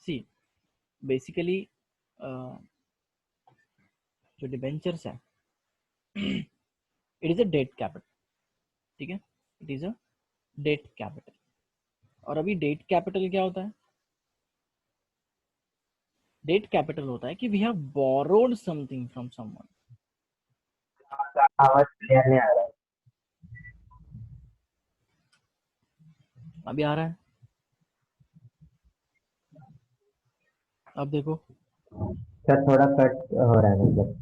See basically जो debentures है it is a debt capital, ठीक है, it is a debt capital. और अभी डेट कैपिटल क्या होता है? डेट कैपिटल होता है कि we have borrowed something from someone. आवाज क्लियर नहीं आ रहा है। अभी आ रहा है? अब देखो, सर थोड़ा कट हो रहा है मतलब।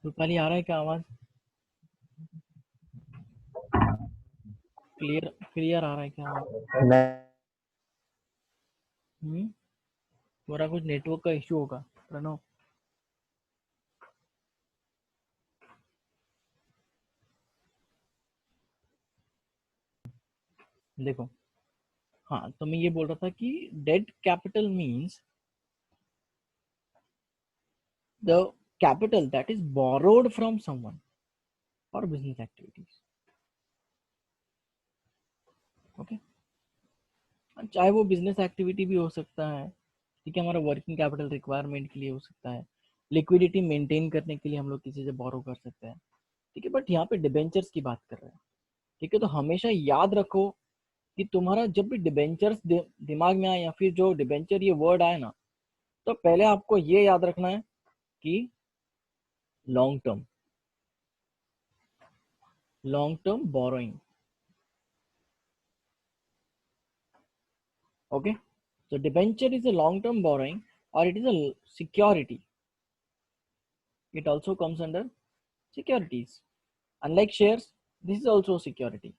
रूपाली आ रहा है क्या आवाज? क्लियर क्लियर आ रहा है क्या आवाज? मैं थोड़ा कुछ नेटवर्क का इश्यू होगा प्रणव। देखो, हाँ, तो मैं ये बोल रहा था कि debt capital means the capital that is borrowed from someone for business activities. Okay, चाहे वो बिजनेस एक्टिविटी भी हो सकता है, ठीक है, हमारा वर्किंग कैपिटल रिक्वायरमेंट के लिए हो सकता है, लिक्विडिटी मेंटेन करने के लिए हम लोग किसी से बोरो कर सकते हैं, ठीक है। बट यहाँ पे डिबेंचर्स की बात कर रहे हैं, ठीक है। तो हमेशा याद रखो कि तुम्हारा जब भी डिबेंचर्स दिमाग में आए या फिर जो डिबेंचर ये वर्ड आए ना, तो पहले आपको ये याद रखना है कि long term borrowing. Okay, so debenture is a long term borrowing or it is a security. It also comes under securities. Unlike shares, this is also security,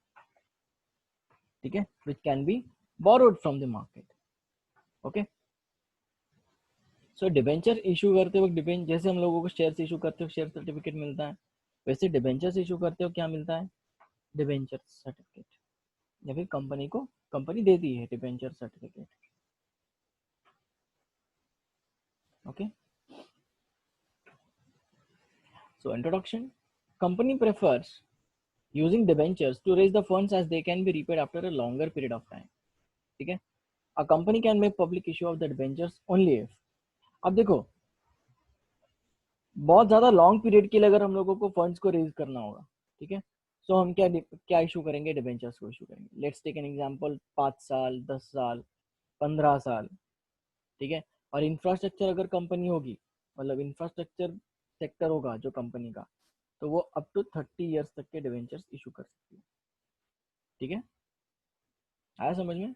ठीक है, which can be borrowed from the market. Okay, so debenture issue करते वक्त debenture, जैसे हम लोगों को shares issue करते हो शेयर सर्टिफिकेट मिलता है, वैसे डिबेंचर्स इशू करते हो क्या मिलता है? डिबेंचर सर्टिफिकेट, या फिर कंपनी को कंपनी देती है debenture certificate. Okay, so introduction. Company prefers using debentures to raise the funds as they can be repaid after a longer period of time, ठीक है। A company can make public issue of the debentures only if, अब देखो, बहुत ज्यादा long period के लिए अगर हम लोगों को फंड्स को रेज करना होगा, ठीक है, तो हम क्या क्या इशू करेंगे? डिबेंचर्स को इशू करेंगे। लेट्स टेक एन एग्जांपल, 5 साल, 10 साल, 15 साल, ठीक है। और इंफ्रास्ट्रक्चर अगर कंपनी होगी, मतलब इंफ्रास्ट्रक्चर सेक्टर होगा जो कंपनी का, तो वो अप टू 30 ईयर्स तक के डिबेंचर्स इशू कर सकती है, ठीक है। आया समझ में?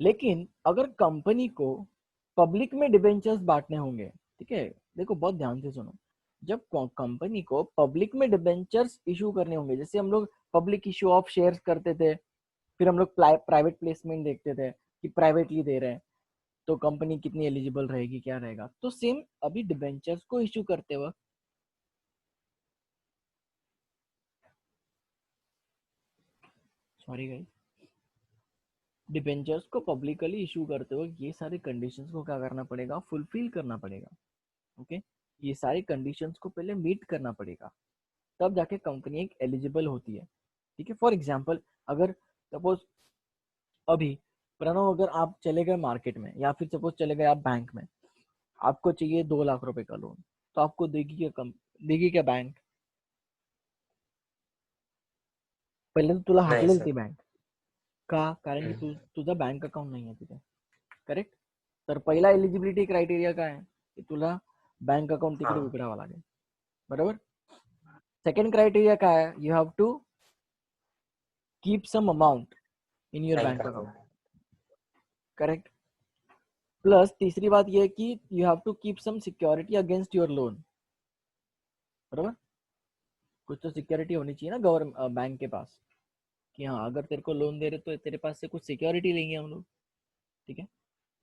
लेकिन अगर कंपनी को पब्लिक में डिबेंचर्स बांटने होंगे, ठीक है, देखो बहुत ध्यान से सुनो, जब कंपनी को पब्लिक में डिबेंचर्स इशू करने होंगे, जैसे हम लोग पब्लिक इशू ऑफ शेयर्स करते थे, फिर हम लोग प्राइवेट प्लेसमेंट देखते थे कि प्राइवेटली दे रहे हैं, तो कंपनी कितनी एलिजिबल रहेगी, क्या रहेगा, तो सेम अभी डिबेंचर्स को इशू करते वक्त, सॉरी गाइस, डिबेंचर्स को पब्लिकली इशू करते वक्त ये सारे कंडीशंस को क्या करना पड़ेगा? फुलफिल करना पड़ेगा। ओके, ये सारी कंडीशंस को पहले मीट करना पड़ेगा, तब जाके कंपनी एक एलिजिबल होती है, ठीक है। फॉर एग्जांपल, अगर सपोज अभी प्रणव, अगर आप चले गए मार्केट में या फिर सपोज चले गए आप बैंक में, आपको चाहिए 2 लाख रुपए का लोन, तो आपको देगी क्या बैंक? पहिले तर तुला नहीं हाकलेल सर। ती बँक, का? कारण की तुझा बँक अकाउंट नाही आहे तिथे, करेक्ट? तर पहिला एलिजिबिलिटी क्रायटेरिया काय आहे की तुला बँक अकाउंट तिकडे हाँ उघडावं लागेल, बरोबर? सेकंड क्रायटेरिया काय आहे? You have to keep some amount in your bank bank account, account. Correct? Plus तीसरी बात यह है कि you have to keep some security against your loan, बरोबर? कुछ तो सिक्योरिटी होनी चाहिए ना गवर्नमेंट बैंक के पास, कि हाँ अगर तेरे को लोन दे रहे तो तेरे पास से कुछ सिक्योरिटी लेंगे हम लोग, ठीक है।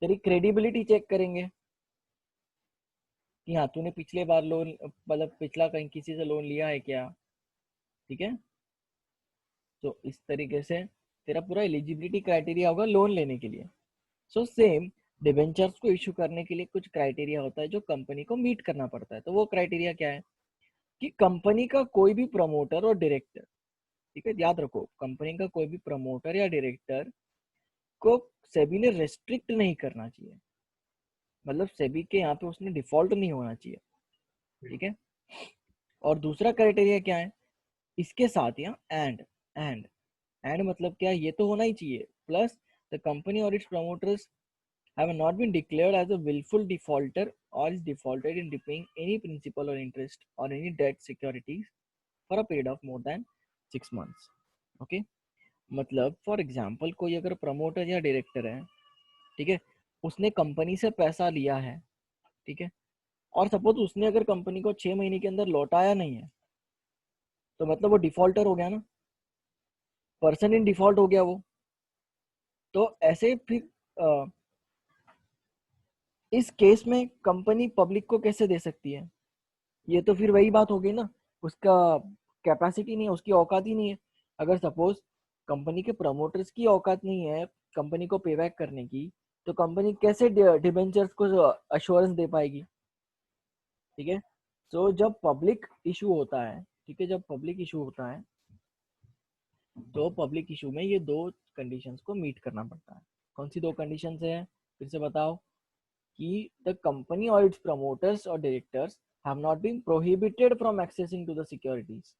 तेरी क्रेडिबिलिटी चेक करेंगे कि हाँ तूने पिछले बार लोन, मतलब पिछला कहीं किसी से लोन लिया है क्या, ठीक है। तो इस तरीके से तेरा पूरा एलिजिबिलिटी क्राइटेरिया होगा लोन लेने के लिए। सो सेम डिबेंचर्स को इशू करने के लिए कुछ क्राइटेरिया होता है जो कंपनी को मीट करना पड़ता है। तो वो क्राइटेरिया क्या है कि कंपनी का कोई भी प्रमोटर और डायरेक्टर, ठीक है, याद रखो, कंपनी का कोई भी प्रमोटर या डायरेक्टर को सेबी ने रेस्ट्रिक्ट नहीं करना चाहिए, मतलब सेबी के यहाँ पे उसने डिफॉल्ट नहीं होना चाहिए, ठीक है। और दूसरा क्राइटेरिया क्या है इसके साथ, या एंड मतलब क्या, ये तो होना ही चाहिए, प्लस द कंपनी और it's promoters have not been declared as a willful defaulter or is defaulted in repaying any principal or interest or any debt securities for a period of more than 6 months. Okay, मतलब for example कोई अगर promoter या director है, ठीक है, उसने company से पैसा लिया है, ठीक है, और सपोज उसने अगर कंपनी को 6 महीने के अंदर लौटाया नहीं है, तो मतलब वो डिफॉल्टर हो गया ना, पर्सन इन डिफॉल्ट हो गया वो। तो ऐसे फिर इस केस में कंपनी पब्लिक को कैसे दे सकती है? ये तो फिर वही बात हो गई ना, उसका कैपेसिटी नहीं है, उसकी औकात ही नहीं है। अगर सपोज कंपनी के प्रमोटर्स की औकात नहीं है कंपनी को पे बैक करने की, तो कंपनी कैसे डिबेंचर्स को अश्योरेंस दे पाएगी? ठीक है, तो जब पब्लिक इशू होता है, ठीक है, जब पब्लिक इशू होता है तो पब्लिक इशू में ये दो कंडीशंस को मीट करना पड़ता है। कौन सी दो कंडीशंस है, फिर से बताओ? कि the company or its promoters or directors have not been prohibited from accessing to the securities,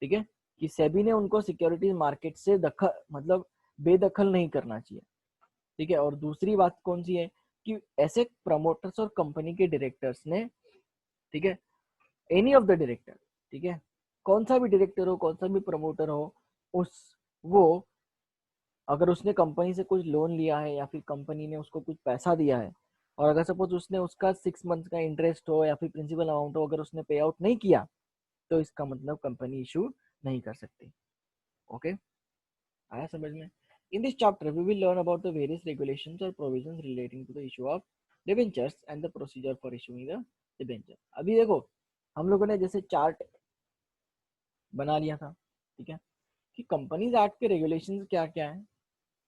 ठीक है, कि सेबी ने उनको सिक्योरिटीज मार्केट से दखल मतलब बेदखल नहीं करना चाहिए, ठीक है। और दूसरी बात कौन सी है कि ऐसे प्रमोटर्स और कंपनी के डायरेक्टर्स ने, ठीक है, एनी ऑफ द डायरेक्टर, ठीक है, कौन सा भी डायरेक्टर हो, कौन सा भी प्रमोटर हो, उस वो अगर उसने कंपनी से कुछ लोन लिया है या फिर कंपनी ने उसको कुछ पैसा दिया है, और अगर सपोज उसने उसका 6 मंथ का इंटरेस्ट हो या फिर प्रिंसिपल अमाउंट हो, अगर उसने पे आउट नहीं किया, तो इसका मतलब कंपनी इशू नहीं कर सकती। ओके, आया समझ में? In this chapter we will learn about the various regulations और provisions relating to the issue of debentures and the procedure for issuing the debenture. अभी देखो हम लोगों ने जैसे चार्ट बना लिया था, ठीक है, कि कंपनीज एक्ट के रेगुलेशंस क्या क्या है,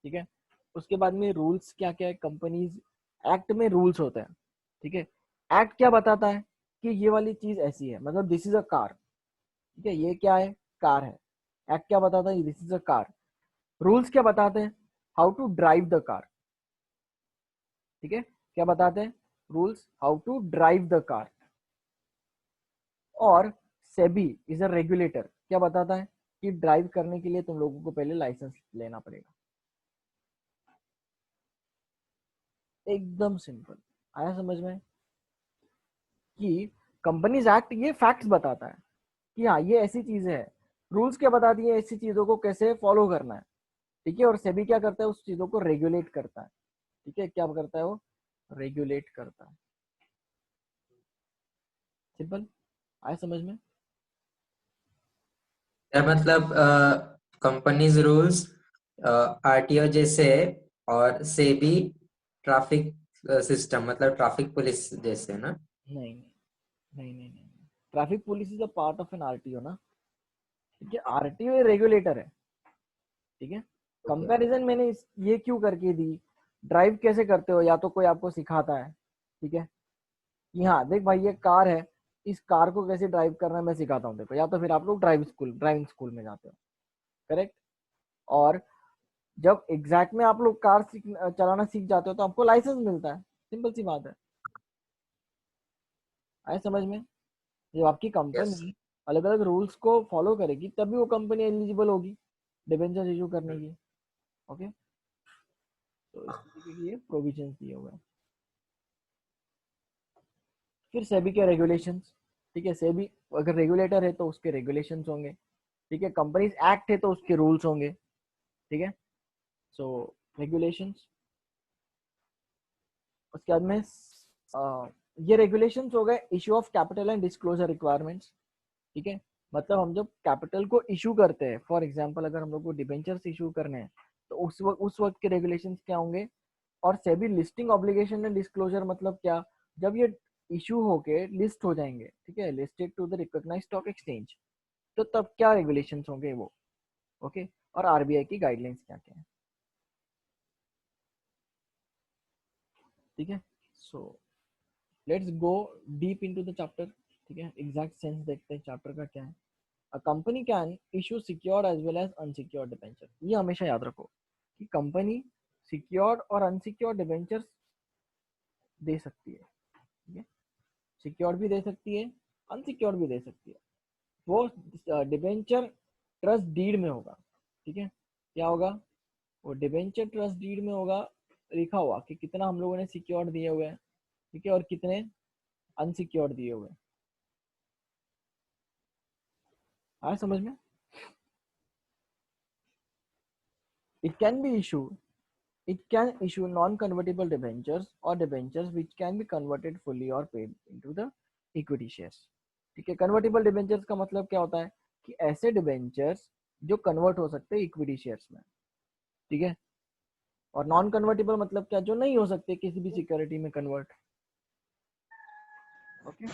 ठीक है, उसके बाद में रूल्स क्या क्या है, कंपनीज एक्ट में रूल्स होते हैं, ठीक है। एक्ट क्या बताता है कि ये वाली चीज ऐसी है, मतलब दिस इज अ कार, ठीक है, ये क्या है, कार है। एक्ट क्या बताता है, this is a car. Rules क्या बताते हैं, how to drive the car, ठीक है, क्या बताते हैं rules, how to drive the car. और सेबी इज अ रेगुलेटर, क्या बताता है कि ड्राइव करने के लिए तुम लोगों को पहले लाइसेंस लेना पड़ेगा। एकदम सिंपल, आया समझ में? कि कंपनीज एक्ट ये फैक्ट्स बताता है कि हाँ ये ऐसी चीजें है। रूल्स क्या बताती है, ऐसी चीजों को कैसे फॉलो करना है, ठीक है। और सेबी क्या करता है, उस चीजों को रेगुलेट करता है, ठीक है, क्या करता है वो, रेगुलेट करता है। सिंपल, आया समझ में? या मतलब कंपनीज रूल्स आरटीओ जैसे, और सेबी ट्रैफिक सिस्टम मतलब ट्रैफिक पुलिस जैसे ना? नहीं नहीं नहीं नहीं, traffic police is a part of an RTO ना, ठीक है, आरटीओ रेगुलेटर है, ठीक है। कंपैरिजन मैंने ये क्यों करके दी, ड्राइव कैसे करते हो, या तो कोई आपको सिखाता है, ठीक है, कि हाँ देख भाई ये कार है, इस कार को कैसे ड्राइव करना है मैं सिखाता हूँ देखो, या तो फिर आप लोग ड्राइविंग स्कूल में जाते हो, करेक्ट। और जब एग्जैक्ट में आप लोग कार चलाना सीख जाते हो तो आपको लाइसेंस मिलता है, सिंपल सी बात है। आए समझ में? जब आपकी यस। कंपनी अलग अलग रूल्स को फॉलो करेगी तभी वो कंपनी एलिजिबल होगी डिबेंचर इशू करने की। ओके, तो इस तरीके की ये प्रोविजन दिए हुए हैं। फिर सेबी के रेगुलेशंस, ठीक है, सेबी अगर रेगुलेटर है तो उसके रेगुलेशंस होंगे, ठीक है, कंपनीज एक्ट है तो उसके रूल्स होंगे, ठीक है। सो रेगुलेशंस, उसके बाद में ये रेगुलेशंस हो गए issue of capital and disclosure requirements, ठीक है। मतलब हम जब कैपिटल को इशू करते हैं, फॉर एग्जांपल अगर हम लोग को डिबेंचर्स इशू करने हैं, तो उस वक्त के रेगुलेशंस क्या होंगे। और SEBI listing obligation and disclosure मतलब क्या, जब ये इशू होके लिस्ट हो जाएंगे, ठीक है, listed to the recognised stock exchange, तो तब क्या रेगुलेशंस होंगे वो। ओके, और आरबीआई की गाइडलाइंस क्या क्या है, ठीक है। So let's go deep into the chapter, ठीक है, एग्जैक्ट सेंस देखते हैं चैप्टर का क्या है। A company can issue secured as well as unsecured debenture, ये हमेशा याद रखो कि कंपनी सिक्योर्ड और अनसिक्योर्ड डिबेंचर्स दे सकती है, ठीक है, सिक्योर्ड भी दे सकती है, अनसिक्योर्ड भी दे सकती है। वो डिबेंचर ट्रस्ट डीड में होगा, ठीक है, क्या होगा, वो डिबेंचर ट्रस्ट डीड में होगा, लिखा हुआ कि कितना हम लोगों ने सिक्योर्ड दिए हुए हैं, ठीक है, और कितने अनसिक्योर्ड दिए हुए हैं। आया समझ में? It can be issued. It can issue non-convertible debentures or debentures which can be converted fully or paid into the equity shares. ठीक है, कन्वर्टेबल डिबेंचर्स का मतलब क्या होता है कि ऐसे डिबेंचर्स जो कन्वर्ट हो सकते हैं इक्विटी शेयर्स में, ठीक है, और नॉन कन्वर्टेबल मतलब क्या, जो नहीं हो सकते किसी भी सिक्योरिटी में convert. Okay,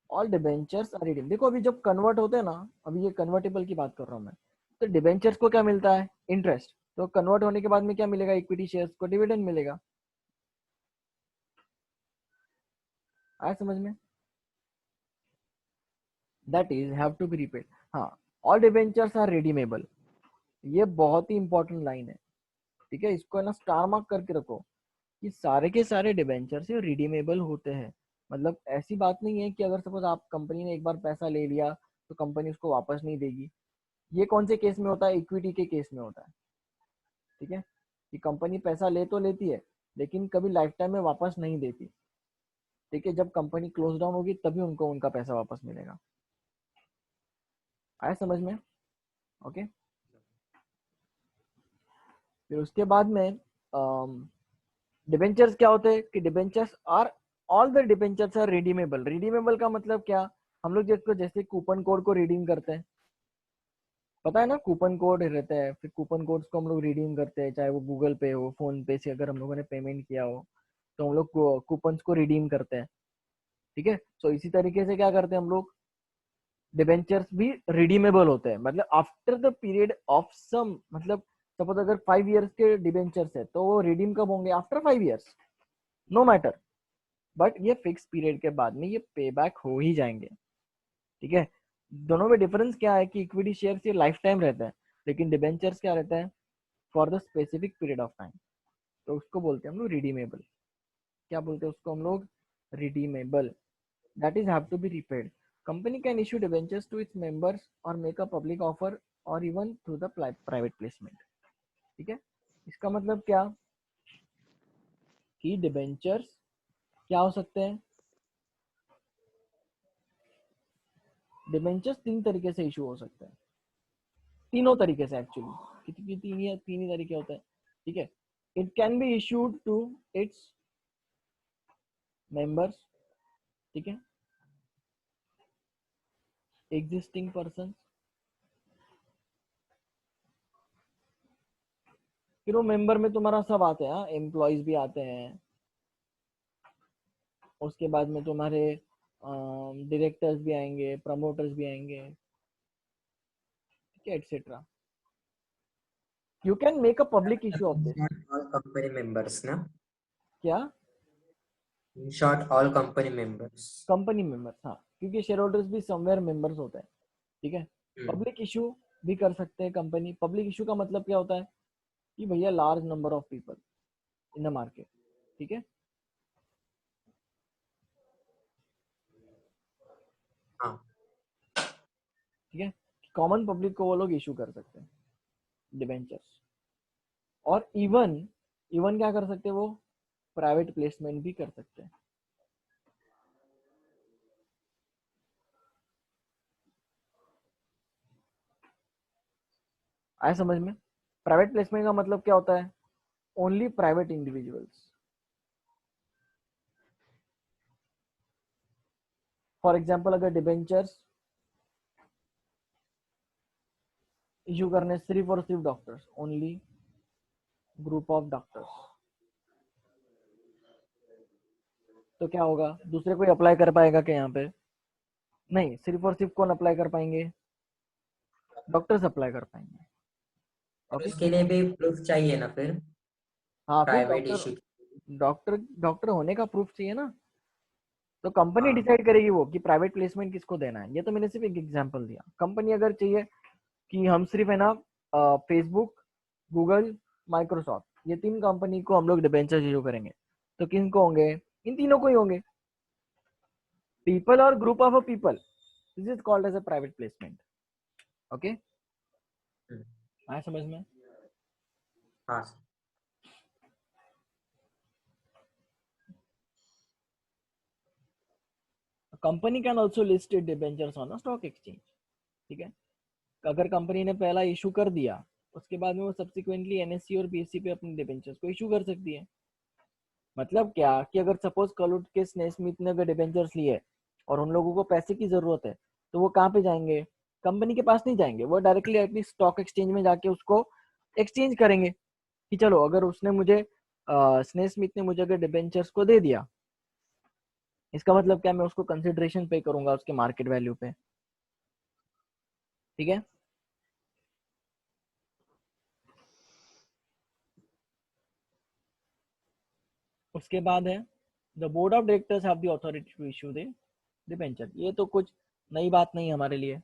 all debentures are redeem. देखो अभी जब कन्वर्ट होते हैं ना, अभी ये कन्वर्टेबल की बात कर रहा हूँ मैं, तो डिबेंचर्स को क्या मिलता है, इंटरेस्ट, तो कन्वर्ट होने के बाद में क्या मिलेगा, इक्विटी शेयर्स को डिविडेंड मिलेगा। आया समझ में? That is have to be repaid. हाँ, ऑल डिबेंचर्स आर रिडीमेबल, ये बहुत ही इंपॉर्टेंट लाइन है, ठीक है, इसको है ना स्टार मार्क करके रखो कि सारे के सारे डिबेंचर्स रिडीमेबल होते हैं। मतलब ऐसी बात नहीं है कि अगर सपोज आप कंपनी ने एक बार पैसा ले लिया तो कंपनी उसको वापस नहीं देगी। ये कौन से केस में होता है, इक्विटी के केस में होता है, ठीक है, कि कंपनी पैसा ले तो लेती है लेकिन कभी लाइफ टाइम में वापस नहीं देती, ठीक है, जब कंपनी क्लोज डाउन होगी तभी उनको उनका पैसा वापस मिलेगा। आया समझ में? ओके, फिर उसके बाद में डिबेंचर्स क्या होते हैं कि debentures are, all the debentures are redeemable. Redeemable का मतलब क्या, हम लोग जिसको जैसे कूपन कोड को रिडीम करते हैं, पता है ना, कूपन कोड रहता है, फिर कूपन कोड्स को हम लोग रिडीम करते हैं, चाहे वो गूगल पे हो, फोन पे से अगर हम लोगों ने पेमेंट किया हो तो हम लोग कूपन्स को रिडीम करते हैं, ठीक है। सो इसी तरीके से क्या करते हैं हम लोग, डिबेंचर्स भी रिडीमेबल होते हैं, मतलब after the period of some, मतलब सपोज अगर 5 इयर्स के डिबेंचर्स है तो वो रिडीम कब होंगे, after 5 years, no matter, but ये फिक्स पीरियड के बाद में ये पे बैक हो ही जाएंगे, ठीक है। दोनों में डिफरेंस क्या है कि इक्विटी शेयर्स ये लाइफ टाइम रहता है, लेकिन डिबेंचर्स क्या रहता है, for the specific period of time, तो उसको बोलते हैं हम लोग रिडीमेबल। क्या बोलते हैं उसको हम लोग, redeemable, that is have to be repaid. Company can issue debentures to its members और मेक अ पब्लिक ऑफर और even through the private placement, ठीक है। इसका मतलब क्या कि डिबेंचर्स क्या हो सकते हैं, डिबेंचर्स 3 तरीके से इशू हो सकते हैं, तीनों तरीके से एक्चुअली, कितनी तीन ही तरीके होते हैं, ठीक है। It can be issued to its members, ठीक है, एग्जिस्टिंग पर्सन, फिर वो मेंबर में तुम्हारा सब आते हैं, एम्प्लॉयज भी आते हैं, उसके बाद में तुम्हारे डायरेक्टर्स भी आएंगे, प्रमोटर्स भी आएंगे, ठीक है, etcetera. You can make a public issue of this. all company members ना, क्या, in short all company members। Company members, हाँ, क्योंकि शेयर होल्डर्स भी समवेयर मेंबर्स होते हैं, ठीक है। पब्लिक इशू भी कर सकते हैं कंपनी। पब्लिक इशू का मतलब क्या होता है कि भैया large number of people in the market, ठीक है, हाँ, ठीक है, कॉमन पब्लिक को वो लोग इशू कर सकते हैं डिबेंचर्स। और इवन इवन क्या कर सकते हैं वो, प्राइवेट प्लेसमेंट भी कर सकते हैं। आया समझ में? प्राइवेट प्लेसमेंट का मतलब क्या होता है, only private individuals, for example अगर डिबेंचर्स इशू करने सिर्फ और सिर्फ doctors, only group of doctors, तो क्या होगा, दूसरे कोई अप्लाई कर पाएगा क्या यहाँ पे, नहीं, सिर्फ और सिर्फ कौन अप्लाई कर पाएंगे, डॉक्टर्स अप्लाई कर पाएंगे। और ओके, उसके लिए भी प्रूफ चाहिए ना फिर, हाँ, फिर प्राइवेट डॉक्टर, इशू। डॉक्टर होने का प्रूफ चाहिए ना, तो कंपनी हाँ, डिसाइड करेगी वो कि प्राइवेट प्लेसमेंट किसको देना है। ये तो मैंने सिर्फ एक एग्जांपल दिया। कंपनी अगर चाहिए कि हम सिर्फ है ना फेसबुक, गूगल माइक्रोसॉफ्ट, ये 3 कंपनी को हम लोग डिबेंचर इशू करेंगे, तो किनको होंगे? इन तीनों को ही होंगे। पीपल और group of a people, this is called as a private placement. Okay, आया समझ में? हाँ company can also list debentures on a stock exchange. ठीक है, अगर कंपनी ने पहला इशू कर दिया, उसके बाद में वो सब्सिक्वेंटली एनएससी और बीएससी पे अपने डिबेंचर्स को इशू कर सकती है। मतलब क्या कि अगर सपोज कल उठ के स्नेस्मिथ ने अगर डिबेंचर्स लिए और उन लोगों को पैसे की जरूरत है, तो वो कहाँ पे जाएंगे? कंपनी के पास नहीं जाएंगे, वो डायरेक्टली अपनी स्टॉक एक्सचेंज में जाके उसको एक्सचेंज करेंगे कि चलो अगर उसने मुझे स्नेस्मिथ ने मुझे अगर डिबेंचर्स को दे दिया, इसका मतलब क्या, मैं उसको कंसिडरेशन पे करूंगा उसके मार्केट वैल्यू पे। ठीक है, उसके बाद है the board of directors have the authority to issue the debenture. ये तो कुछ नई बात नहीं है हमारे लिए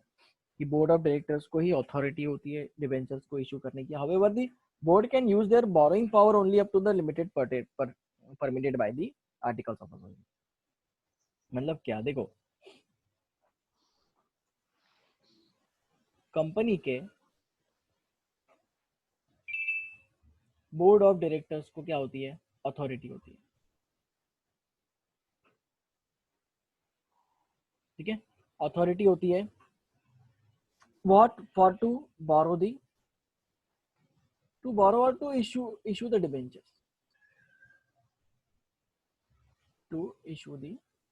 कि बोर्ड ऑफ डायरेक्टर्स को ही अथॉरिटी होती है डिबेंचर्स को इशू करने की। However the board can use their borrowing power only up to the limited permitted by the articles of association. मतलब क्या, देखो कंपनी के बोर्ड ऑफ डायरेक्टर्स को क्या होती है? अथॉरिटी होती है। ठीक है, अथॉरिटी होती है what for to borrow the or to issue the debentures, to issue the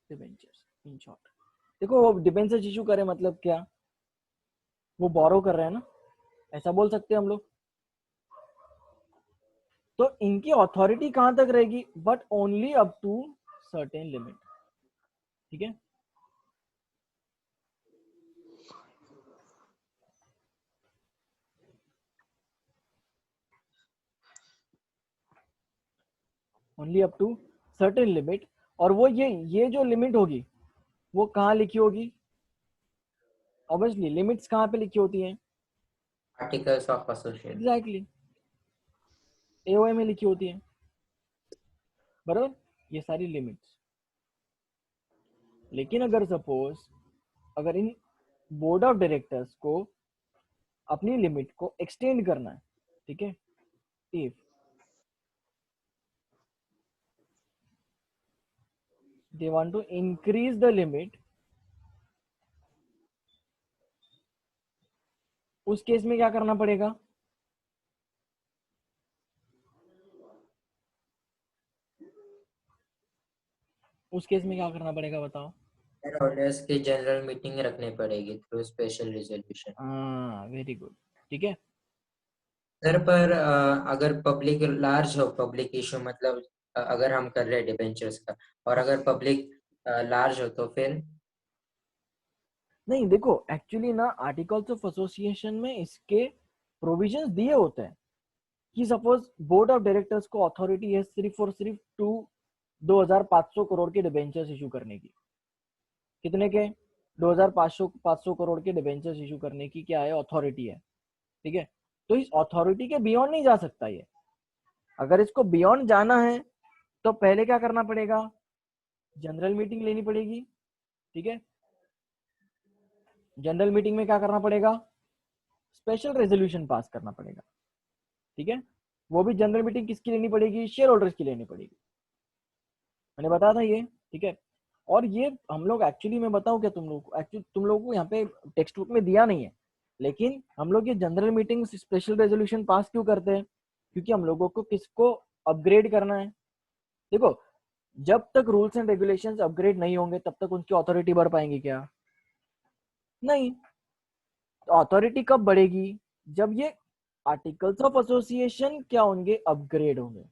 debentures in short। देखो वो डिबेंचर्स इशू करे मतलब क्या, वो बोरो कर रहे हैं ना, ऐसा बोल सकते हैं हम लोग। तो इनकी अथॉरिटी कहां तक रहेगी? But only up to certain limit. ठीक है, only up to certain limit. और वो ये जो लिमिट होगी वो कहाँ लिखी होगी? ऑब्वियसली लिमिट्स कहाँ पे लिखी होती हैं? Articles of association. Exactly, AOA में लिखी होती है, बराबर, ये सारी लिमिट्स। लेकिन अगर सपोज अगर इन बोर्ड ऑफ डायरेक्टर्स को अपनी लिमिट को एक्सटेंड करना है, ठीक है, if they want to increase the limit, उस केस में क्या करना पड़ेगा? उस केस में क्या करना पड़ेगा बताओ? शेयर होल्डर्स की जनरल मीटिंग रखनी पड़ेगी थ्रू स्पेशल रिजोल्यूशन। हाँ, वेरी गुड। ठीक है, सर पर अगर पब्लिक लार्ज हो, पब्लिक इशू मतलब अगर हम कर रहे हैं डिबेंचर्स का और अगर पब्लिक लार्ज हो तो फिर नहीं देखो एक्चुअली ना आर्टिकल्स ऑफ एसोसिएशन में इसके प्रोविजंस दिए होते हैं कि सपोज बोर्ड ऑफ डायरेक्टर्स को अथॉरिटी है सिर्फ और सिर्फ 2500 करोड़ के डिबेंचर्स इशू करने की। कितने के? 2500 करोड़ के डिबेंचर्स इशू करने की क्या है? अथॉरिटी है। ठीक है, तो इस अथॉरिटी के बियॉन्ड नहीं जा सकता ये। अगर इसको बियॉन्ड जाना है तो पहले क्या करना पड़ेगा? जनरल मीटिंग लेनी पड़ेगी। ठीक है, जनरल मीटिंग में क्या करना पड़ेगा? स्पेशल रेजोल्यूशन पास करना पड़ेगा। ठीक है, वो भी जनरल मीटिंग किसकी लेनी पड़ेगी? शेयर होल्डर्स की लेनी पड़ेगी, मैंने बताया था ये। ठीक है, और ये हम लोग एक्चुअली मैं बताऊं क्या तुम लोग को, एक्चुअली तुम लोगों को यहाँ पे टेक्स्ट बुक में दिया नहीं है, लेकिन हम लोग ये general meeting special resolution pass क्यों करते हैं? क्योंकि हम लोगों को किसको अपग्रेड करना है। देखो जब तक रूल्स एंड रेगुलेशंस अपग्रेड नहीं होंगे तब तक उनकी अथॉरिटी बढ़ पाएंगी क्या? नहीं। तो अथॉरिटी कब बढ़ेगी? जब ये आर्टिकल्स ऑफ एसोसिएशन क्या होंगे? अपग्रेड होंगे।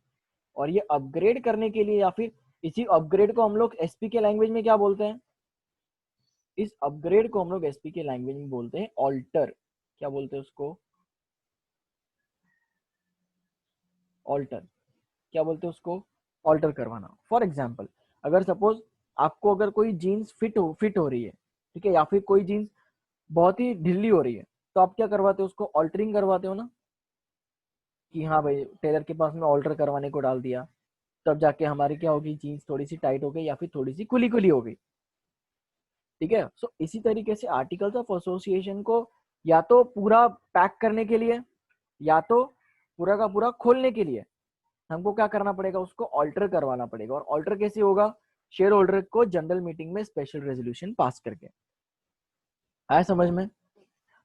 और ये अपग्रेड करने के लिए या फिर इसी अपग्रेड को हम लोग एसपी के लैंग्वेज में क्या बोलते हैं? इस अपग्रेड को हम लोग एसपी के लैंग्वेज में बोलते हैं ऑल्टर। क्या बोलते हैं उसको? ऑल्टर। क्या बोलते हैं उसको? ऑल्टर करवाना। फॉर एग्जाम्पल अगर सपोज आपको अगर कोई जीन्स फिट हो रही है, ठीक है, या फिर कोई जीन्स बहुत ही ढीली हो रही है, तो आप क्या करवाते हो? उसको ऑल्टरिंग करवाते हो ना। कि हाँ भाई टेलर के पास में ऑल्टर करवाने को डाल दिया, तब जाके हमारी क्या होगी, जीन्स थोड़ी सी टाइट हो गई या फिर थोड़ी सी खुली खुली हो गई। ठीक है, सो इसी तरीके से आर्टिकल्स ऑफ एसोसिएशन को या तो पूरा पैक करने के लिए या तो पूरा का पूरा खोलने के लिए हमको क्या करना पड़ेगा, उसको ऑल्टर करवाना पड़ेगा। और ऑल्टर कैसे होगा, शेयर होल्डर को जनरल मीटिंग में स्पेशल रेजोल्यूशन पास करके। आया समझ में?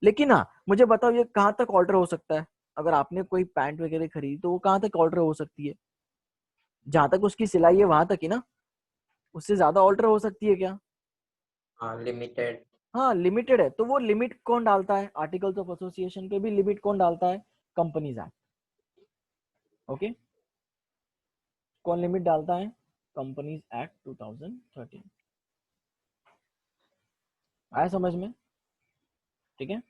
लेकिन हाँ मुझे बताओ ये कहाँ तक ऑल्टर हो सकता है? अगर आपने कोई पैंट वगैरह खरीदी तो वो कहाँ तक ऑल्टर हो सकती है? जहां तक उसकी सिलाई है वहां तक ही ना, उससे ज्यादा ऑल्टर हो सकती है क्या? हाँ, लिमिटेड। हाँ लिमिटेड है। तो वो लिमिट कौन डालता है? आर्टिकल्स ऑफ एसोसिएशन पे भी लिमिट कौन डालता है? Companies act. ओके, कौन लिमिट डालता है? Companies act 2013। आया समझ में? ठीक है,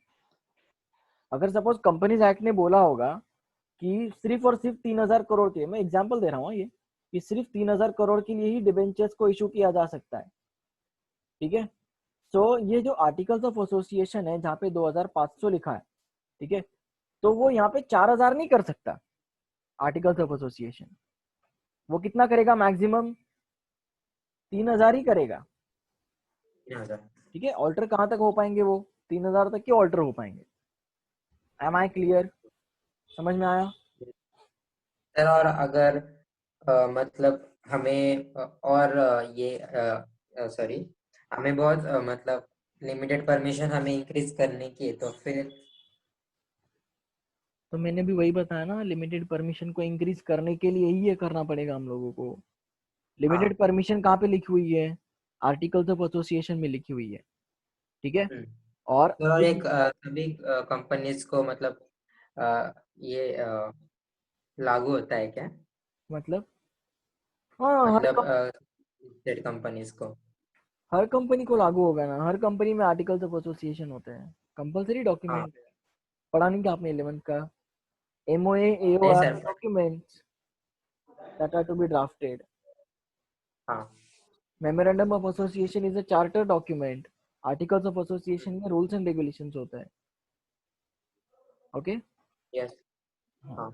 अगर सपोज कंपनीज एक्ट ने बोला होगा कि सिर्फ और सिर्फ 3,000 करोड़ के, मैं एग्जांपल दे रहा हूँ ये, कि सिर्फ 3,000 करोड़ के लिए ही डिबेंचर्स को इशू किया जा सकता है। ठीक है, तो ये जो आर्टिकल्स ऑफ एसोसिएशन है जहाँ पे 2,500 लिखा है, ठीक है, तो वो यहाँ पे 4,000 नहीं कर सकता। आर्टिकल्स ऑफ एसोसिएशन वो कितना करेगा? मैक्सिमम 3,000 ही करेगा। 3,000। ठीक है, ऑल्टर कहाँ तक हो पाएंगे? वो 3,000 तक के ऑल्टर हो पाएंगे। Am I clear? समझ में आया? सर, और अगर मतलब हमें और ये सॉरी, हमें बहुत मतलब लिमिटेड परमिशन हमें इंक्रीज करने की है, तो फिर तो मैंने भी वही बताया ना, लिमिटेड परमिशन को इंक्रीज करने के लिए ही ये करना पड़ेगा हम लोगों को। लिमिटेड हाँ। परमिशन कहाँ पे लिखी हुई है? आर्टिकल्स ऑफ एसोसिएशन में लिखी हुई है। ठीक है, हम्म। और सर, और ये एक सभी कंपनीज को मतलब ये लागू होता है क्या? मतलब, हाँ मतलब लिस्टेड कंपनीज को। हर कंपनी को लागू होगा ना, हर कंपनी में आर्टिकल्स ऑफ एसोसिएशन होते हैं, कंपलसरी हाँ। डॉक्यूमेंट। पढ़ा नहीं क्या आपने 11th का? MOA नहीं AOR sir. documents that are to be drafted. हाँ। Memorandum of Association is a charter document. Articles of Association में rules and regulations होता है। Okay, yes. हाँ।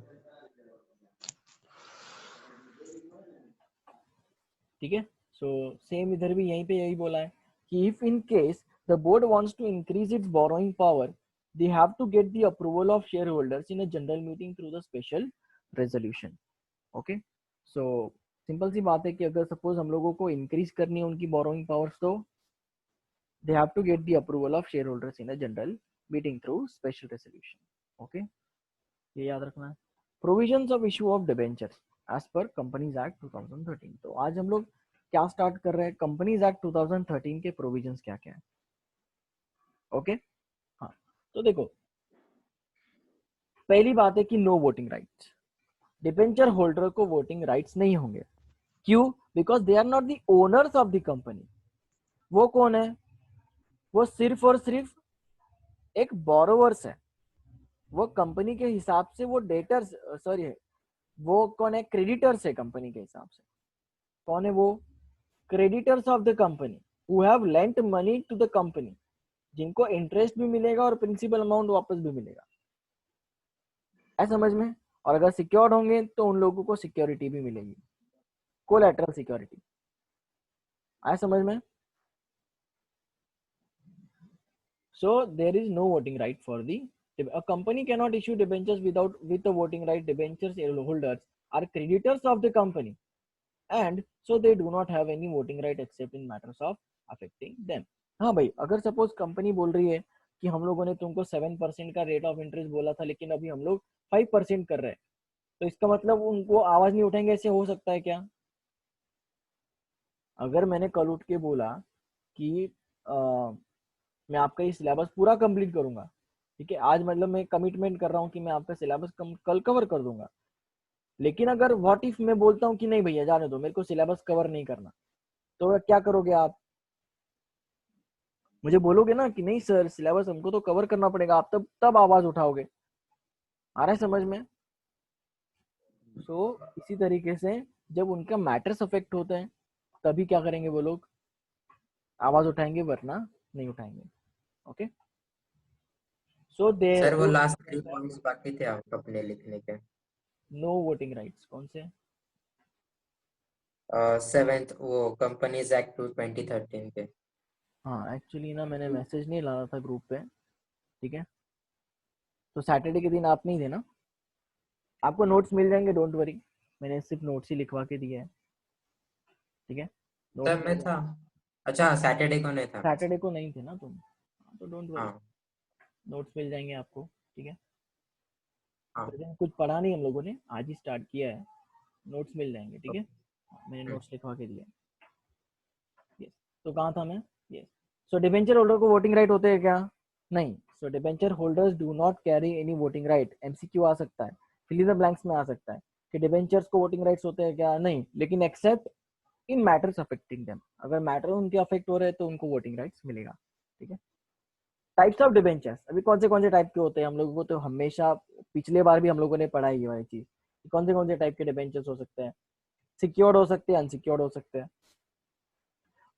ठीक है, सो सेम इधर भी यहीं पे यही बोला है कि if in case the board wants to increase its borrowing power, they have to get the approval of shareholders in a general meeting through the special resolution. Okay, so simple सी बात है कि अगर सपोज हम लोगों को increase करनी है उनकी बोरोइंग पावर्स, तो they have to get the approval of shareholders in a general meeting through special resolution. Okay, ये याद रखना है। Provisions of issue of debentures as per companies act 2013। तो आज हम लोग क्या स्टार्ट कर रहे हैं? कंपनीज एक्ट 2013 के प्रोविजंस क्या क्या है। ओके, हाँ, तो देखो पहली बात है कि no voting rights. Debenture holder को वोटिंग राइट्स नहीं होंगे। क्यों? Because they are not the owners of the company. वो कौन है? वो सिर्फ और सिर्फ एक बोरोवर्स है। वो कंपनी के हिसाब से वो डेटर्स, सॉरी, वो कौन है? क्रेडिटर्स है कंपनी के हिसाब से। कौन है वो? Creditors of the company who have lent money to the company, जिनको इंटरेस्ट भी मिलेगा और प्रिंसिपल अमाउंट वापस भी मिलेगा। ऐसा समझ में? और अगर सिक्योर्ड होंगे तो उन लोगों को सिक्योरिटी भी मिलेगी, कोलैटरल सिक्योरिटी। आया समझ में? So there is no voting right for the, a company cannot issue debentures without with a voting right. Debentures holders are creditors of the company, and so they do not have any voting right except in matters of affecting them. हाँ भाई, अगर suppose company बोल रही है कि हम लोगों ने तुमको 7% का रेट ऑफ इंटरेस्ट बोला था लेकिन अभी हम लोग 5% कर रहे हैं, तो इसका मतलब उनको आवाज नहीं उठाएंगे, ऐसे हो सकता है क्या? अगर मैंने कल उठ के बोला कि मैं आपका ये सिलेबस पूरा कंप्लीट करूंगा, ठीक है, आज मतलब मैं कमिटमेंट कर रहा हूँ कि मैं आपका सिलेबस कल कवर कर दूंगा, लेकिन अगर व्हाट इफ मैं बोलता हूँ कि नहीं भैया जाने दो, मेरे को सिलेबस कवर नहीं करना, तो क्या करोगे आप? मुझे बोलोगे ना कि नहीं सर सिलेबस हमको तो कवर करना पड़ेगा, आप तब तब आवाज उठाओगे। आ रहा है समझ में? सो इसी तरीके से जब उनका मैटर्स अफेक्ट होते हैं तभी क्या करेंगे वो लोग? आवाज उठाएंगे, वरना नहीं उठाएंगे। ओके, सो दे सर, वो लास्ट 3 पॉइंट्स बाकी थे आप अपने लिखने के। नो वोटिंग राइट्स कौन से? 7th वो कंपनीज एक्ट 2013 के। हाँ एक्चुअली ना मैंने मैसेज नहीं डाला था ग्रुप पे, ठीक है, तो सैटरडे के दिन आप नहीं थे ना, आपको नोट्स मिल जाएंगे, डोंट वरी, मैंने सिर्फ नोट्स ही लिखवा के दिए हैं, ठीक है, नोट्स तब मिल मैं था। जाएंगे। अच्छा, सैटरडे को नहीं था मैं। सैटरडे को नहीं थे ना तुम, हाँ, तो डोंट वरी, हाँ नोट्स मिल जाएंगे आपको, ठीक है। हाँ। प्रेजेंट कुछ पढ़ा नहीं हम लोगों ने, आज ही स्टार्ट किया है, नोट्स मिल जाएंगे, ठीक है, मैंने हम्म, नोट्स लिखवा के दिए। यस, तो कहाँ था मैं? यस, सो डिबेंचर होल्डर को वोटिंग राइट होते हैं क्या? नहीं, so debenture holders do not carry any voting right. MCQ आ सकता है, फिल इन द ब्लैंक्स में आ सकता है कि डिबेंचर्स को वोटिंग राइट्स होते हैं क्या? नहीं, लेकिन accept in matters affecting them, अगर मैटर उनके अफेक्ट हो रहे हैं तो उनको वोटिंग राइट्स मिलेगा, ठीक है। टाइप्स ऑफ डिबेंचर्स, अभी कौन से टाइप के होते हैं हम लोगों को तो हमेशा, पिछले बार भी हम लोगों ने पढ़ा है ये वाली चीज, कौन से टाइप के डिबेंचर्स हो सकते हैं? सिक्योर्ड हो सकते हैं, अनसिक्योर्ड हो सकते हैं,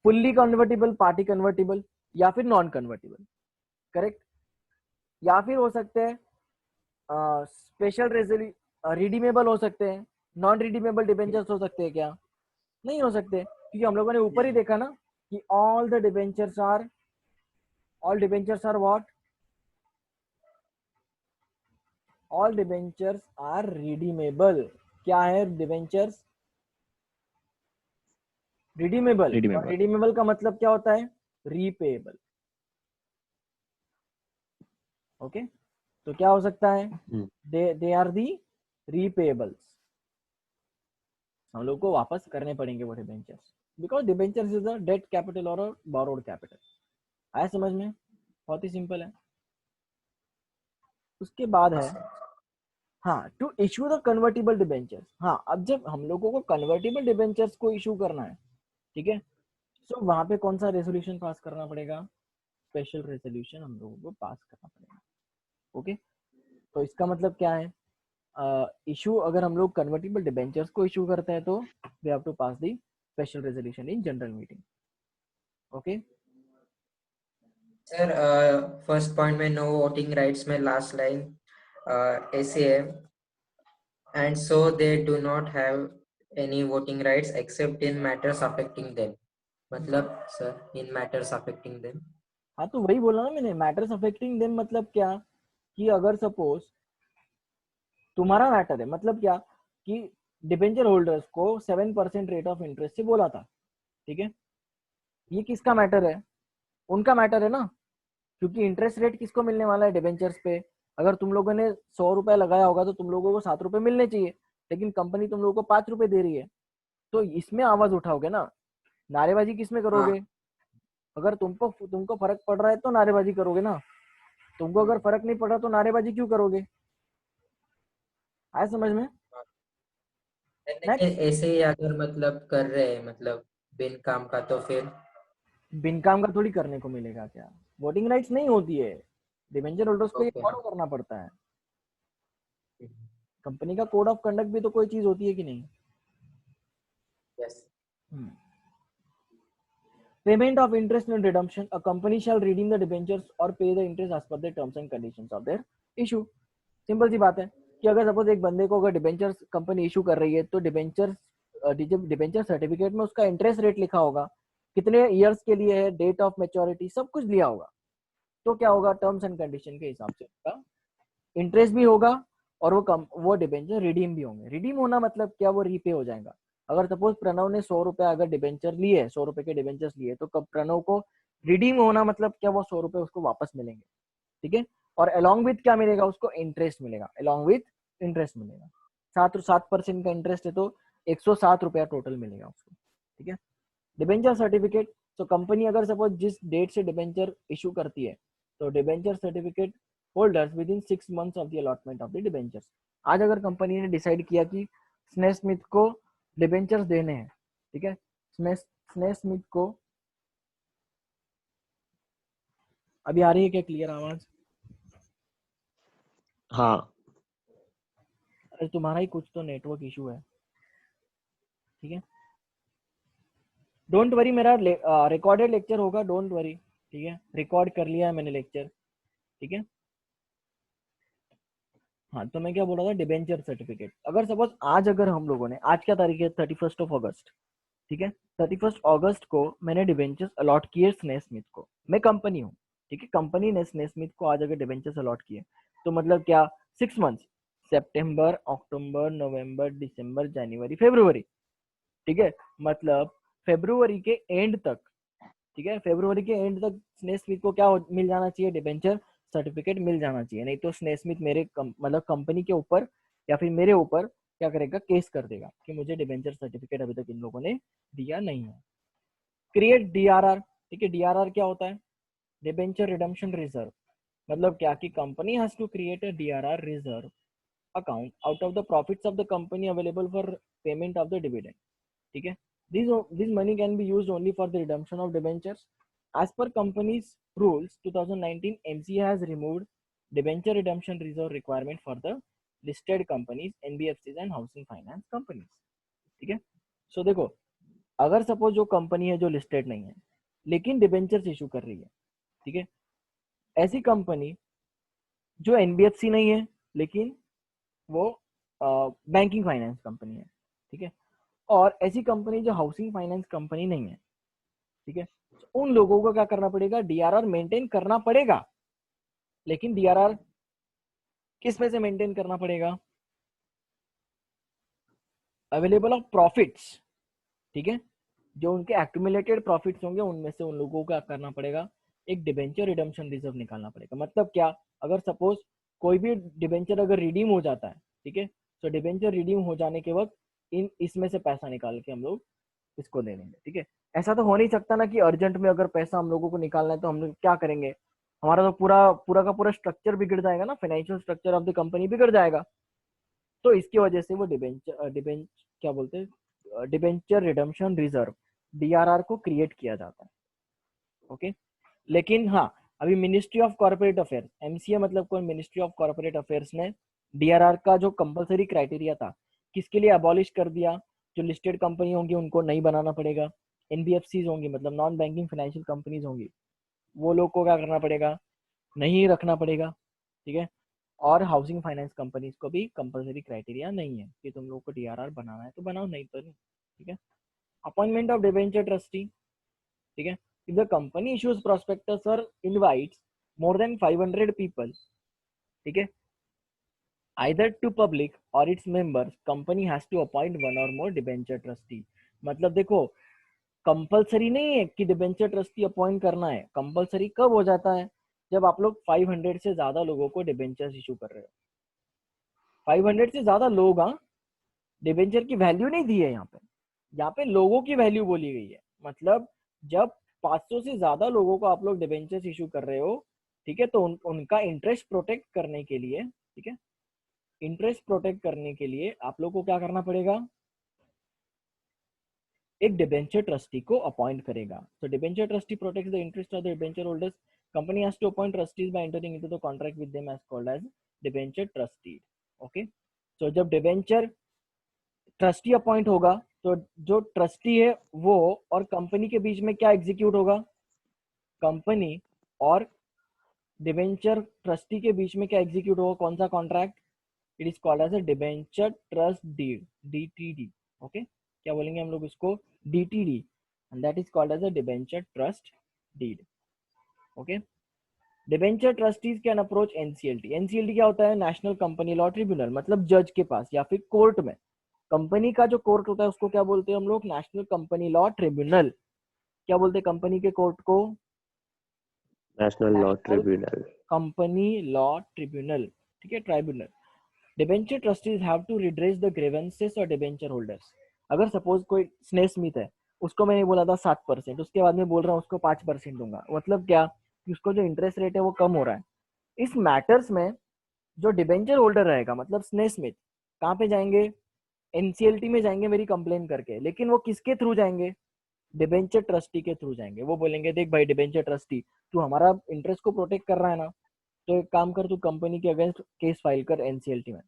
फुल्ली कन्वर्टिबल, पार्टी कन्वर्टिबल, या फिर नॉन कन्वर्टिबल, करेक्ट, या फिर हो सकते हैं स्पेशल रिडीमेबल हो सकते हैं। नॉन रिडीमेबल डिबेंचर्स हो सकते हैं क्या? नहीं हो सकते, क्योंकि हम लोगों ने ऊपर ही देखा ना कि all debentures are what, all debentures are redeemable. क्या है डिबेंचर्स? रिडीमेबल, और रिडीमेबल। रिडीमेबल का मतलब क्या होता है? Repayable, okay. तो क्या हो सकता है? दे आर दी रीपेएबल्स, हम लोग को वापस करने पड़ेंगे वो debentures, because debentures is a debt capital और अ बोरोड कैपिटल। आया समझ में? बहुत ही सिंपल है। उसके बाद है, हाँ, to issue the convertible debentures. हाँ, अब जब हम लोगों को कन्वर्टिबल डिबेंचर्स को इशू करना है, ठीक है, तो वहां पे कौन सा रेजोल्यूशन पास करना पड़ेगा? स्पेशल रेजोल्यूशन हम लोगों को पास करना पड़ेगा, ओके। तो इसका मतलब क्या है? इशू अगर हम लोग कन्वर्टिबल डिबेंचर्स को इशू करते हैं तो we have to pass the special resolution in general meeting, okay. Sir first point में नो वोटिंग राइट्स में लास्ट लाइन ऐसे है, and so they do not have any voting rights except in matters affecting them. मतलब sir in matters affecting them. हाँ, तो वही बोला ना मैंने, मैटर्स अफेक्टिंग देम मतलब क्या, कि अगर सपोज तुम्हारा मैटर है, मतलब क्या, कि डिबेंचर होल्डर्स को 7% रेट ऑफ इंटरेस्ट से बोला था, ठीक है, ये किसका मैटर है? उनका मैटर है ना, क्योंकि इंटरेस्ट रेट किसको मिलने वाला है? डिबेंचर्स पे। अगर तुम लोगों ने 100 रुपए लगाया होगा तो तुम लोगों को 7 रुपए मिलने चाहिए, लेकिन कंपनी तुम लोगों को 5 रुपए दे रही है, तो इसमें आवाज उठाओगे ना, नारेबाजी किसमें हाँ, करोगे? अगर तुमको फर्क पड़ रहा है तो नारेबाजी करोगे ना, तुमको अगर फर्क नहीं पड़ रहा तो नारेबाजी क्यों करोगे? आया समझ में? लेकिन नेक्स्ट, ऐसे ही अगर मतलब कर रहे हैं मतलब बिन काम का तो फिर। बिन काम का थोड़ी करने को मिलेगा क्या? वोटिंग राइट्स नहीं होती है, डिवेंचर होल्डर्स को ये ओके फॉलो करना पड़ता है। कंपनी का कोड ऑफ कंडक्ट भी तो कोई चीज होती है कि नहीं? Yes. Payment of interest and redemption, a company shall redeem the debentures और pay the interest as per the terms and conditions of their issue. Simple सी बात है कि अगर सपोज एक बंदे को अगर डिबेंचर्स कंपनी इशू कर रही है तो डिबेंचर सर्टिफिकेट में उसका इंटरेस्ट रेट लिखा होगा, कितने ईयर्स के लिए है, डेट ऑफ मेच्योरिटी, सब कुछ लिया होगा। तो क्या होगा, टर्म्स एंड कंडीशन के हिसाब से उसका इंटरेस्ट भी होगा और वो डिबेंचर रिडीम भी होंगे। रिडीम होना मतलब क्या, वो रीपे हो जाएगा। अगर सपोज प्रणव ने 100 रुपए अगर डिबेंचर लिए, 100 रुपए के डिबेंचर्स लिए, तो कब प्रणव को रिडीम होना मतलब क्या, वो 100 रुपए उसको वापस मिलेंगे, ठीक है। और अलॉन्ग विथ क्या मिलेगा उसको? इंटरेस्ट मिलेगा, अलॉन्ग विथ इंटरेस्ट मिलेगा। 7% का इंटरेस्ट है तो 107 रुपया टोटल मिलेगा उसको, ठीक है। डिबेंचर सर्टिफिकेट, तो कंपनी अगर सपोज जिस डेट से डिबेंचर इशू करती है, तो debenture certificate holders with in 6 months of the allotment of the debentures. आज अगर कंपनी ने डिसाइड किया कि स्नेह स्मिथ को डिबेंचर्स देने हैं, ठीक है, स्नेह स्मिथ को, अभी आ रही है क्या क्लियर आवाज? हाँ। अरे तुम्हारा ही कुछ तो नेटवर्क इशू है, ठीक है। डोंट वरी, मेरा रिकॉर्डेड लेक्चर होगा, डोंट वरी, ठीक है, रिकॉर्ड कर लिया है मैंने लेक्चर, ठीक है। हाँ, तो मैं क्या बोल रहा था, डिबेंचर सर्टिफिकेट। अगर सपोज आज, अगर हम लोगों ने, आज क्या तारीख है, 31 अगस्त, ठीक है, 31 अगस्त को मैंने डिबेंचर्स अलॉट किए स्नेह स्मिथ को, मैं कंपनी हूँ, ठीक है, कंपनी ने स्नेह स्मिथ को आज अगर डिबेंचर्स अलॉट किए, तो मतलब क्या, 6 मंथ्स, सितंबर, अक्टूबर, नवंबर, दिसंबर, जनवरी, फरवरी, ठीक है, मतलब फरवरी के एंड तक, ठीक है, फरवरी के एंड तक स्नेह स्मिथ को क्या मिल जाना चाहिए, डिबेंचर सर्टिफिकेट मिल जाना चाहिए। नहीं तो स्नेह स्मिथ मेरे मतलब कंपनी के ऊपर या फिर मेरे ऊपर क्या करेगा, केस कर देगा कि मुझे डिबेंचर सर्टिफिकेट अभी तक इन लोगों ने दिया नहीं है। क्रिएट डीआरआर, ठीक है, डीआरआर क्या होता है, डिबेंचर रिडम्पशन रिजर्व। मतलब क्या कि company has to create a DRR reserve account out of the profits of the company available for payment of the dividend, ठीक है। This money can be used only for the redemption of debentures. As per company's rules 2019, MCA has removed debenture redemption reserve requirement for the listed companies, NBFCs and housing finance companies, ठीक है। सो देखो, अगर suppose जो company है जो listed नहीं है लेकिन डिबेंचर्स इशू कर रही है, ठीक है, ऐसी कंपनी जो एनबीएफसी नहीं है लेकिन वो बैंकिंग फाइनेंस कंपनी है, ठीक है, और ऐसी कंपनी जो हाउसिंग फाइनेंस कंपनी नहीं है, ठीक है, उन लोगों को क्या करना पड़ेगा, डीआरआर मेंटेन करना पड़ेगा। लेकिन डीआरआर किस में से मेंटेन करना पड़ेगा, अवेलेबल ऑफ प्रॉफिट्स, ठीक है, जो उनके एक्यूमुलेटेड प्रॉफिट्स होंगे उनमें से उन लोगों को क्या करना पड़ेगा, एक डिबेंचर रिडम्पशन रिजर्व निकालना पड़ेगा। मतलब क्या, अगर सपोज कोई भी डिबेंचर अगर रिडीम हो जाता है, ठीक है, तो डिबेंचर रिडीम हो जाने के वक्त इसमें से पैसा निकाल के हम लोग इसको दे देंगे, ठीक है। ऐसा तो हो नहीं सकता ना कि अर्जेंट में अगर पैसा हम लोगों को निकालना है तो हम लोग क्या करेंगे, हमारा तो पूरा पूरा का पूरा स्ट्रक्चर बिगड़ जाएगा ना, financial structure of the company बिगड़ जाएगा। तो इसकी वजह से वो डिबेंचर क्या बोलते हैं, डिबेंचर रिडम्पशन रिजर्व, डीआरआर को क्रिएट किया जाता है, ओके। लेकिन हाँ, अभी ministry of corporate affairs, MCA मतलब कौन, मिनिस्ट्री ऑफ कॉर्पोरेट अफेयर्स ने डीआरआर का जो कंपलसरी क्राइटेरिया था किसके लिए अबॉलिश कर दिया, जो लिस्टेड कंपनी होंगी उनको नहीं बनाना पड़ेगा, एनबीएफसीज होंगी मतलब नॉन बैंकिंग फाइनेंशियल कंपनीज होंगी, वो लोग को क्या करना पड़ेगा, नहीं रखना पड़ेगा, ठीक है। और हाउसिंग फाइनेंस कंपनीज को भी कंपलसरी क्राइटेरिया नहीं है कि तुम लोग को डीआरआर बनाना है तो बनाओ, नहीं तो नहीं, ठीक है। अपॉइंटमेंट ऑफ डिबेंचर ट्रस्टी, ठीक है, if the company issues prospectus or invites more than 500 people, ठीक है, either to public or its members, company has to appoint one or more debenture trustee। मतलब देखो, कंपलसरी नहीं है कि डिबेंचर ट्रस्टी अपॉइंट करना है, कंपलसरी कब हो जाता है, जब आप लोग 500 से ज्यादा लोगों को डिबेंचर इशू कर रहे हो। 500 से ज्यादा लोग, हाँ, डिबेंचर की वैल्यू नहीं दी है यहाँ पे लोगों की वैल्यू बोली गई है। मतलब जब 500 से ज्यादा लोगों को आप लोग डिबेंचर्स इशू कर रहे हो, ठीक है, तो उनका इंटरेस्ट प्रोटेक्ट करने के लिए, ठीक है, इंटरेस्ट प्रोटेक्ट करने के लिए आप लोग को क्या करना पड़ेगा, एक डिबेंचर ट्रस्टी को अपॉइंट करेगा। तो debenture trustee protects the interest of the debenture holders, company has to appoint trustees by entering into the contract with them as called as debenture trustee, okay. तो जब डिबेंचर ट्रस्टी अपॉइंट होगा तो जो trustee है वो और company के बीच में क्या एग्जीक्यूट होगा, कंपनी और डिबेंचर ट्रस्टी के बीच में क्या एग्जीक्यूट होगा, कौन सा contract, it is called as a debenture trust deed, DTD, okay. क्या बोलेंगे हम लोग इसको, DTD, and that is called as a debenture trust deed, okay. Debenture trustees can approach NCLT, NCLT क्या होता है, नेशनल कंपनी लॉ ट्रिब्यूनल, मतलब जज के पास या फिर कोर्ट में, कंपनी का जो कोर्ट होता है उसको क्या बोलते हैं हम लोग, नेशनल कंपनी लॉ ट्रिब्यूनल। क्या बोलते हैं कंपनी के कोर्ट को, national law national tribunal. Company law tribunal, ठीक है, tribunal. Debenture trustees have to redress the grievances और डिबेंचर होल्डर्स। अगर सपोज कोई स्नेह स्मिथ है, उसको मैंने बोला था 7%, उसके बाद में बोल रहा हूँ उसको 5% दूंगा, मतलब क्या कि उसको जो इंटरेस्ट रेट है वो कम हो रहा है। इस मैटर्स में जो डिबेंचर होल्डर रहेगा मतलब स्नेह स्मिथ, कहाँ पे जाएंगे, एनसीएलटी में जाएंगे मेरी कंप्लेन करके, लेकिन वो किसके थ्रू जाएंगे, डिबेंचर ट्रस्टी के थ्रू जाएंगे। वो बोलेंगे देख भाई डिबेंचर ट्रस्टी, तू हमारा इंटरेस्ट को प्रोटेक्ट कर रहा है ना, तो एक काम कर, तू कंपनी के अगेंस्ट केस फाइल कर एनसीएलटी में,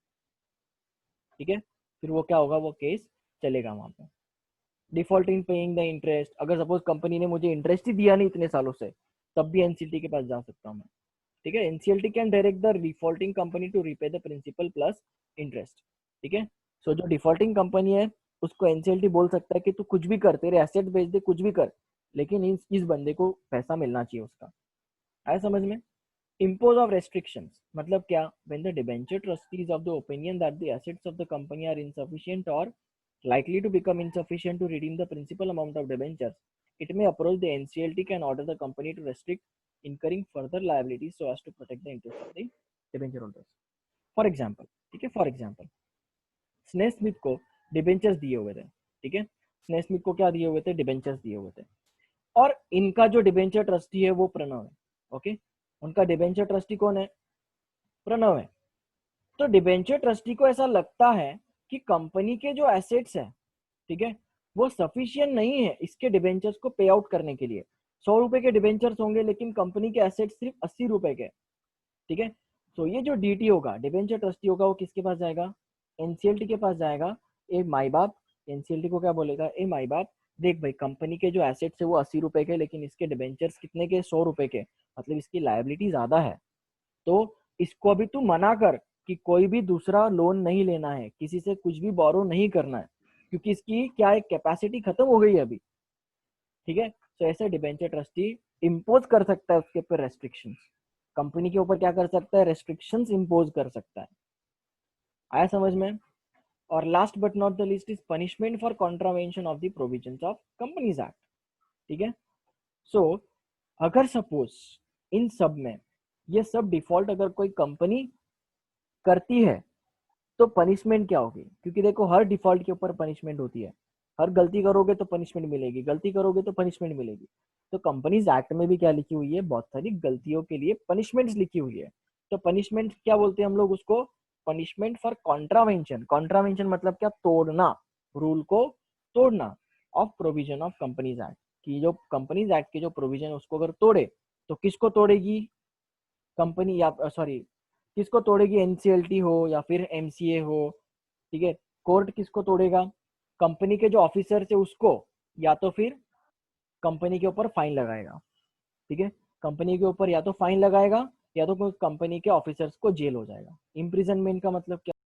ठीक है। फिर वो क्या होगा, वो केस चलेगा वहां पे। Default in paying the interest, अगर सपोज कंपनी ने मुझे इंटरेस्ट ही दिया नहीं इतने सालों से, तब भी एनसीएलटी के पास जा सकता हूँ मैं, ठीक है, NCLT can direct the defaulting company to repay the principal plus interest. ठीक है, सो जो डिफॉल्टिंग कंपनी है उसको एनसीएलटी बोल सकता है कि तू कुछ भी कर, तेरे एसेट बेच दे, कुछ भी कर, लेकिन इस बंदे को पैसा मिलना चाहिए उसका। आया समझ में? Impose of restrictions मतलब क्या? When the debenture trustees of the opinion that the assets of the company are insufficient or likely to become insufficient to redeem the principal amount of debentures, it may approach the NCLT can order the company to restrict incurring further liabilities so as to protect the interest of the debenture holders. For example, ठीक है, for example, स्नेह Smith को debentures दिए हुए थे। ठीक है, स्नेह स्मिथ को क्या दिए हुए थे? डिबेंचर्स दिए हुए थे, और इनका जो डिबेंचर ट्रस्टी है वो प्रणव है। ओके, उनका डिबेंचर ट्रस्टी कौन है? प्रणव है। तो डिबेंचर ट्रस्टी को ऐसा लगता है कि कंपनी के जो एसेट्स है, ठीक है, वो सफिशिएंट नहीं है इसके डिबेंचर्स को पे आउट करने के लिए। 100 रुपए के डिबेंचर्स होंगे लेकिन कंपनी के एसेट्स सिर्फ 80 रुपए के। ठीक है, तो ये जो डीटी होगा, डिबेंचर ट्रस्टी होगा, वो किसके पास जाएगा? एनसीएलटी के पास जाएगा। ए माई बाप, एनसीएलटी को क्या बोलेगा? ए माई बाप, देख भाई, कंपनी के जो एसेट्स है वो 80 रुपए के, लेकिन इसके डिबेंचर्स कितने के? 100 रुपए के, मतलब इसकी लायबिलिटी ज्यादा है। तो इसको अभी तू मना कर कि कोई भी दूसरा लोन नहीं लेना है, किसी से कुछ भी बोरो नहीं करना है, क्योंकि इसकी क्या है, कैपेसिटी खत्म हो गई है अभी। ठीक है, तो ऐसे डिबेंचर ट्रस्टी इम्पोज कर सकता है उसके ऊपर रेस्ट्रिक्शंस, कंपनी के ऊपर क्या कर सकता है? रेस्ट्रिक्शंस इम्पोज कर सकता है। आया समझ में? और last but not the least is punishment for contravention of the provisions of companies act. ठीक है, सो अगर सपोज इन सब में ये सब डिफॉल्ट अगर कोई कंपनी करती है तो पनिशमेंट क्या होगी? क्योंकि देखो, हर डिफॉल्ट के ऊपर पनिशमेंट होती है, हर गलती करोगे तो पनिशमेंट मिलेगी, गलती करोगे तो पनिशमेंट मिलेगी। तो कंपनीज एक्ट में भी क्या लिखी हुई है? बहुत सारी गलतियों के लिए पनिशमेंट्स लिखी हुई है। तो पनिशमेंट क्या बोलते हैं हम लोग उसको? Punishment for contravention. कॉन्ट्रावेंशन मतलब क्या? तोड़ना, रूल को तोड़ना, of provision of companies act, की जो कंपनीज एक्ट के जो प्रोविजन उसको अगर तोड़े तो किसको तोड़ेगी? कंपनी, या सॉरी, किसको तोड़ेगी? एनसीएलटी हो या फिर एमसीए हो। ठीक है, कोर्ट किसको तोड़ेगा? कंपनी के जो ऑफिसर है उसको, या तो फिर कंपनी के ऊपर फाइन लगाएगा। ठीक है, कंपनी के ऊपर या तो फाइन लगाएगा या तो कंपनी के ऑफिसर्स को जेल हो जाएगा। इम्प्रिजनमेंट का मतलब क्या?